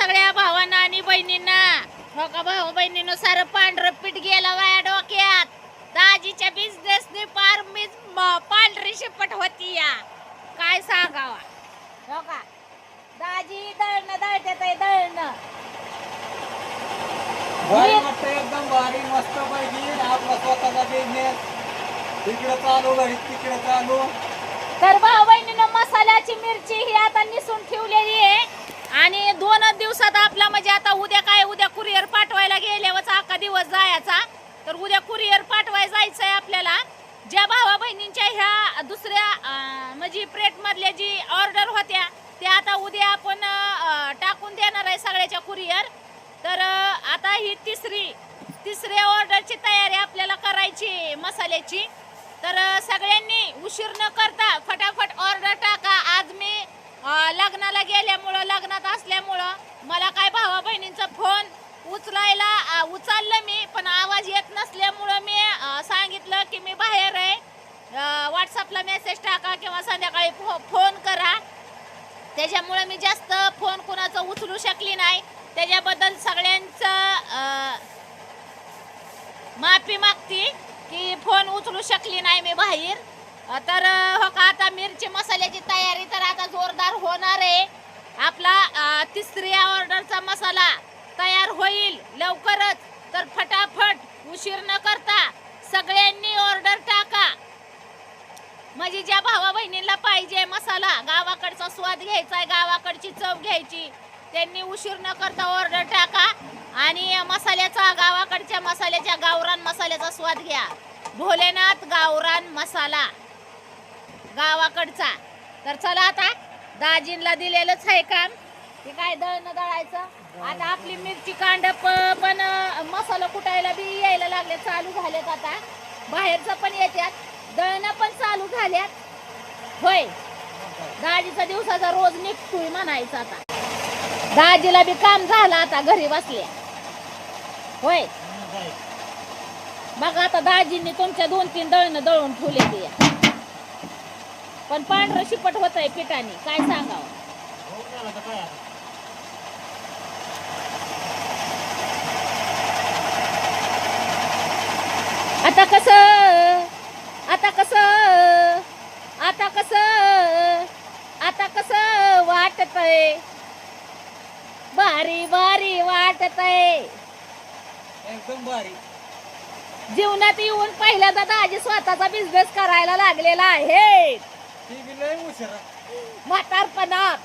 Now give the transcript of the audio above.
सगळ्या भावांना आणि बहिणींना. हो का भाऊ बहिणीनं सारं पांढरं पीठ गेलं वाया डोक्यात. दाजीच्या बिझनेसने पार मी पांढरी शिपट होती या. काय सांगावा. हो का दाजी दळणं दळतात आहे दळणं. भारी वाटतं एकदम भारी मस्त पैकी आपला स्वतःचा बिझनेस तिकडे चालू घरी तिकडे चालू. तर भाऊ बहिणीनं मसाल्याची मिरची ही आता निसून ठेवलेली आहे आणि 2 दिवसात आपला म्हणजे आता उद्या कुरिअर पाठवायला गेल्यावर अख्खा दिवस जायचा. तर उद्या कुरिअर पाठवायला जायचं आहे आपल्याला. ज्या भावा बहिणींच्या ह्या दुसऱ्या म्हणजे प्लेट मधल्या जी ऑर्डर होत्या त्या आता उद्या आपण टाकून देणार आहे सगळ्याच्या कुरिअर. तर आता ही तिसऱ्या ऑर्डरची तयारी आपल्याला करायची मसाल्याची. तर सगळ्यांनी उशीर न करता फटाफट ऑर्डर टाका. आज मी लग्नाला गेल्यामुळं लग्नात असल्यामुळं मला काय भावा बहिणींचा फोन उचललं मी पण आवाज येत नसल्यामुळं मी सांगितलं की मी बाहेर आहे. व्हॉट्सअपला मेसेज टाका किंवा संध्याकाळी फोन करा. त्याच्यामुळे मी जास्त फोन कोणाचा उचलू शकली नाही. त्याच्याबद्दल सगळ्यांचं माफी मागते की फोन उचलू शकली नाही मी बाहेर. तर हो का आता मिरची मसाल्याची तयारी तर आता जोरदार होणार आहे. आपला तिसऱ्या ऑर्डरचा मसाला तयार होईल लवकरच. तर फटाफट उशीर न करता सगळ्यांनी ऑर्डर टाका. म्हणजे ज्या भावा बहिणींना पाहिजे मसाला गावाकडचा स्वाद घ्यायचा आहे गावाकडची चव घ्यायची त्यांनी उशीर न करता ऑर्डर टाका आणि मसाल्याचा गावाकडच्या मसाल्याच्या गावरान मसाल्याचा स्वाद घ्या. भोलेनाथ गावरान मसाला गावाकडचा. तर चला आता दाजींला दिलेलंच आहे काम ते काय दळणं दळायचं. आता आपली मिरची कांडप पण मसाला कुटायला बी यायला लागले चालू झालेत. आता बाहेरचं पण येतात दळणं पण चालू झाल्यात. होय दाजीचा दिवसाचा रोज निघतोय म्हणायचं. आता दाजीला बी काम झालं आता घरी बसल्या. होय बघा आता दाजींनी तुमच्या 2-3 दळणं दळून ठेवले ते पण पांढरं शिपट होत आहे पिठाने. काय सांगावं. आता कसं आता कसं आता कसं आता कसं वाटत आहे. भारी भारी वाटत आहे एकदम भारी. जीवनात येऊन पहिल्यांदा दाजी स्वतःचा बिझनेस करायला लागलेला आहे ती बी लय उशिरा म्हातारपणात.